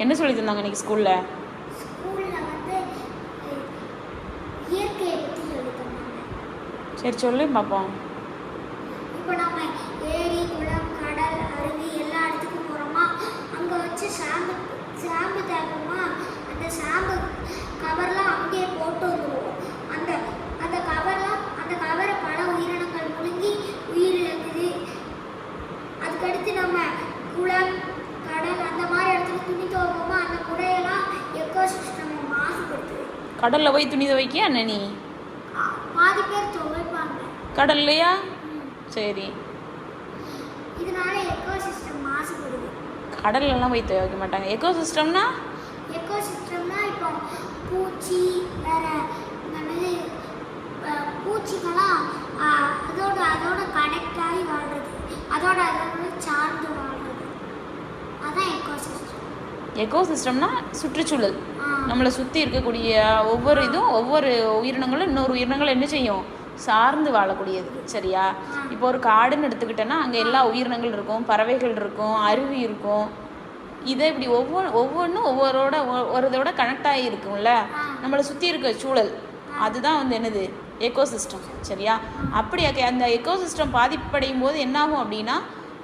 என்ன சொல்லி தந்தாங்க இன்னைக்கு ஸ்கூலில்? இயற்கையை பற்றி சொல்லி தந்தாங்க. சரி சொல்லு பார்ப்போம். இப்போ நம்ம ஏரி, குளம், கடல், அருவி எல்லா இடத்துக்கும் போகிறோமா, அங்கே வச்சு ஷாம்பு தேவைமா, அந்த ஷாம்பு கவர்லாம் அங்கேயே போட்டு வந்துடுவோம். அந்த கவரை பல உயிரினங்கள் முழுங்கி உயிர் இழக்குது. அதுக்கடுத்து நம்ம குளம், கடல் அந்த மாதிரி இடத்துல துணி துவைப்போமா, அந்த குடையெல்லாம் எக்கோசிஸ்டம் மாசுபடுத்துது. கடலில் போய் துணி துவைக்கியா என்ன நீ? பாதி பேர் துவைப்பாங்க. கடல்லையா? சரி. இதனால எக்கோசிஸ்டம் மாசுபடுது. கடல்லலாம் போய் துவைக்க மாட்டாங்க. எக்கோசிஸ்டம்னா இப்போ பூச்சி வேற என்னது பூச்சிகளாம் அதோட கனெக்ட் ஆகி வாழ்றது, அதோட சார்ந்து வாழ்றது, அதான் எக்கோசிஸ்டம். எக்கோசிஸ்டம்னா சுற்றுச்சூழல். நம்மளை சுற்றி இருக்கக்கூடிய ஒவ்வொரு இதுவும் ஒவ்வொரு உயிரினங்களும் இன்னொரு உயிரினங்கள் என்ன செய்யும்? சார்ந்து வாழக்கூடியது. சரியா? இப்போ ஒரு காடுன்னு எடுத்துக்கிட்டோன்னா அங்கே எல்லா உயிரினங்கள் இருக்கும், பறவைகள் இருக்கும், அருவி இருக்கும். இதை இப்படி ஒவ்வொன்றும் ஒரு இதோட கனெக்ட் ஆகி இருக்கும்ல, நம்மளை சுற்றி இருக்க சூழல், அதுதான் வந்து என்னது? எக்கோசிஸ்டம். சரியா? அப்படி அந்த எக்கோசிஸ்டம் பாதிப்படையும் போது என்னாகும் அப்படின்னா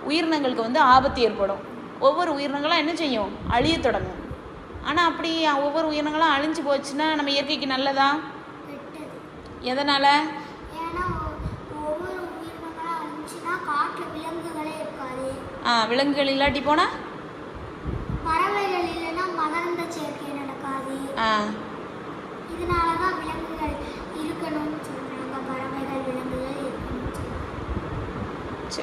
உயிரினங்களுக்கு வந்து ஆபத்து ஏற்படும். ஒவ்வொரு உயிரினங்களாம் என்ன செய்யும்? அழிய தொடங்கும். ஆனால் அப்படி ஒவ்வொரு உயிரினங்களாம் அழிஞ்சு போச்சுன்னா நம்ம இயற்கைக்கு நல்லதா? எதனால்? விலங்குகள் இல்லாட்டி போனால் பறவைகள் இல்லைன்னா மகரந்த சேர்க்கை நடக்காது.